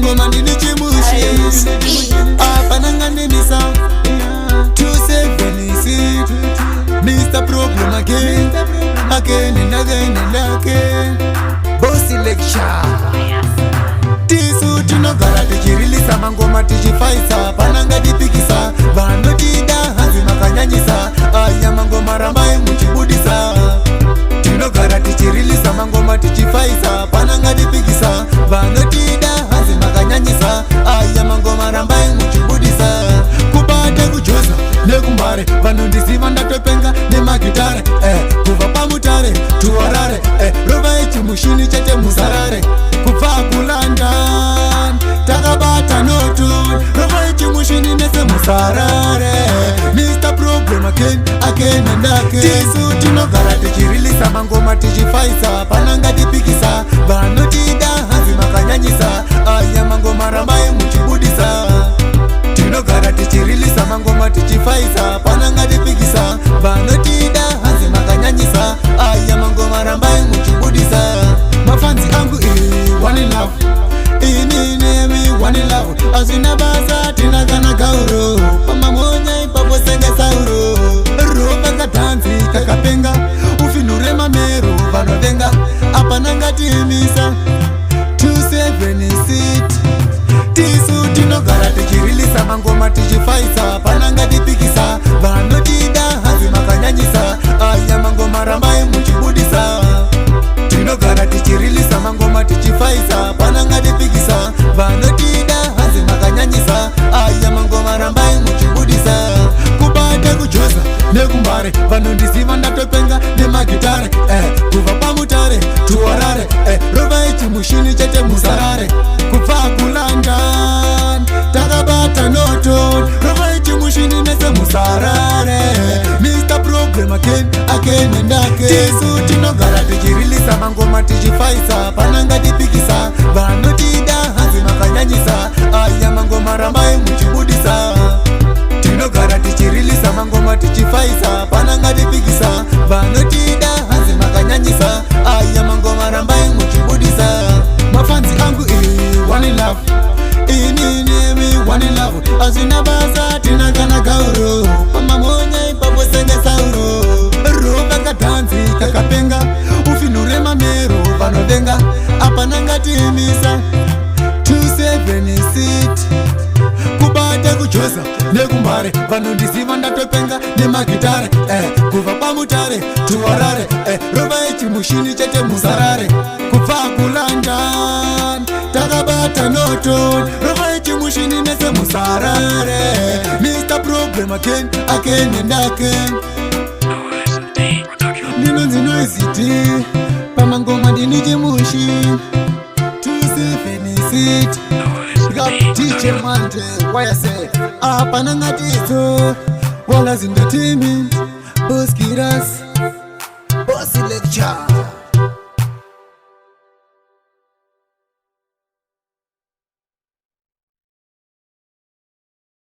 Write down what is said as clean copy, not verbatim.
ngoma ndini chimushi apana ngandimisa 276 Mr. Problem again and again and again. Bossy lecture tisu tinogara tichirilisa mangoma tichifaisa pananga tipikisa vanotida hanzi makanyanyisa aya mangoma rambai muchibudisa tinogara tichirilisa mangoma tichifaisa pananga tipikisa vanotida hanzi makanyanyisa aya mangoma rambai muchibudisa kubate kujosa nekumbare vanondisiva ndatopenga nemagitare kubva pamutare tuwarare rova ichimushini chete musarare kubva kulandan takabata notu rova ichimushini nese musarare Mr. Problem again and again. Tisu tinogara tichirilisa mangoma tichifaisa pananga tipikisa vanotida hanzi makanyanyisa aya mangoma rambai muchibudisa tinogara tichirilisa mangoma tichifaisa pananga tipikisa vanotida hanzi makanyanyisa aya mangoma rambai muchibudisa mafanzi angu one love inini one love azina basa tinagana gauro pamamonya ipapo senge sauro ropa katanzi kakapenga ufinure mamero vanovenga apananga timisa 276 tisu tinogara tichirilisa mangoma tichifaisa pananga tipikisa vanotida hanzi makanyanyisa aya mangoma rambai muchibudisa tinogara tichirilisa mangoma tichifaisa pananga tipikisa vanotida hanzi makanyanyisa aya mangoma rambai muchibudisa kubate kujosa nekumbare vanondisiva ndatopenga nemagitare kubva pamutare tuwarare rova ichimushini chete musarare kubva kulandan takabata noton rova ichimushini nese musarare Mr. Problem again and again. Tisu tinogara tichirilisa mangoma tichifaisa pananga tipikisa vanotida hanzi makanyanyisa aya mangoma rambai muchibudisa tinogara tichirilisa mangoma tichifaisa pananga tipikisa vanotida hanzi makanyanyisa aya mangoma rambai muchibudisa mafanzi angu one love inini one love azina basa tinagana gauro pamamonya ipapo senge sauro rova katanzi kakapenga ufinure mamero vanovenga apananga timisa 276 kubate kujosa nekumbare vanondisiva ndatopenga nemagitare kubva pamutare tuwarare rova ichimushini chete musarare kubva kulandan takabata noton rova ichimushini nese musarare Mr. Problem again and again. Ndinonzi noisiti pamangoma ndini chimushi 276 tikatiche manje wayase apananga tizo wala zindatimi boskiras